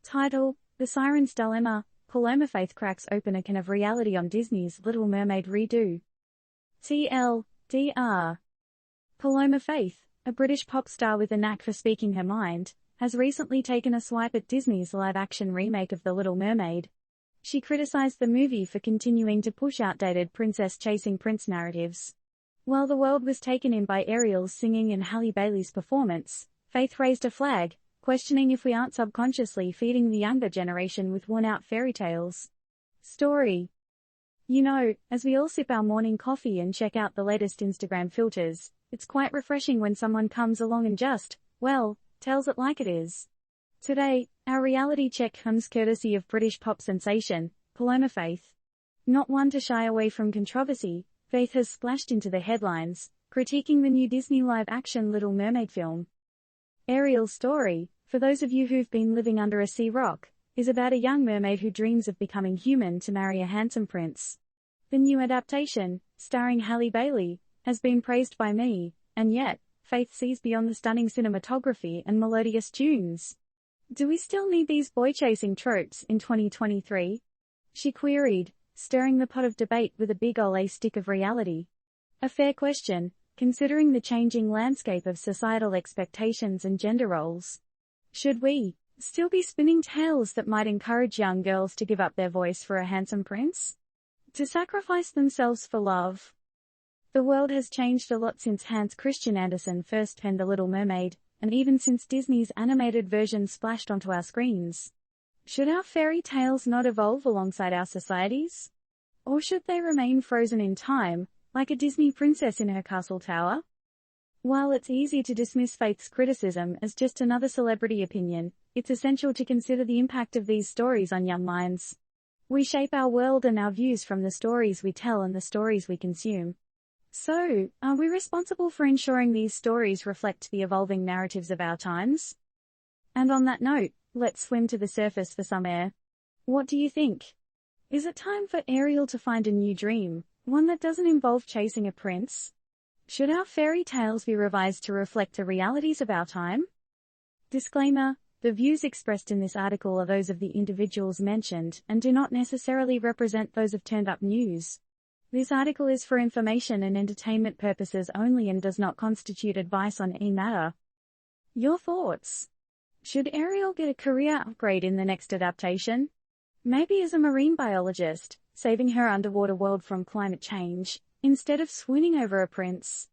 Title: The Siren's Dilemma. Paloma Faith cracks open a can of reality on Disney's Little Mermaid redo. TLDR. Paloma Faith, a British pop star with a knack for speaking her mind, has recently taken a swipe at Disney's live-action remake of The Little Mermaid. She criticized the movie for continuing to push outdated princess-chasing prince narratives. While the world was taken in by Ariel's singing and Halle Bailey's performance, Faith raised a flag, questioning if we aren't subconsciously feeding the younger generation with worn-out fairy tales. Story. You know, as we all sip our morning coffee and check out the latest Instagram filters, it's quite refreshing when someone comes along and just, well, tells it like it is. Today, our reality check comes courtesy of British pop sensation, Paloma Faith. Not one to shy away from controversy, Faith has splashed into the headlines, critiquing the new Disney live-action Little Mermaid film. Ariel's story, for those of you who've been living under a sea rock, is about a young mermaid who dreams of becoming human to marry a handsome prince. The new adaptation, starring Halle Bailey, has been praised by many, and yet, Faith sees beyond the stunning cinematography and melodious tunes. Do we still need these boy-chasing tropes in 2023? She queried, stirring the pot of debate with a big ole stick of reality. A fair question, considering the changing landscape of societal expectations and gender roles. Should we still be spinning tales that might encourage young girls to give up their voice for a handsome prince? To sacrifice themselves for love? The world has changed a lot since Hans Christian Andersen first penned The Little Mermaid, and even since Disney's animated version splashed onto our screens. Should our fairy tales not evolve alongside our societies? Or should they remain frozen in time, like a Disney princess in her castle tower? While it's easy to dismiss Faith's criticism as just another celebrity opinion, it's essential to consider the impact of these stories on young minds. We shape our world and our views from the stories we tell and the stories we consume. So, are we responsible for ensuring these stories reflect the evolving narratives of our times? And on that note, let's swim to the surface for some air. What do you think? Is it time for Ariel to find a new dream, one that doesn't involve chasing a prince? Should our fairy tales be revised to reflect the realities of our time? Disclaimer: the views expressed in this article are those of the individuals mentioned and do not necessarily represent those of Turned Up News. This article is for information and entertainment purposes only and does not constitute advice on any matter. Your thoughts? Should Ariel get a career upgrade in the next adaptation? Maybe as a marine biologist, saving her underwater world from climate change, instead of swooning over a prince.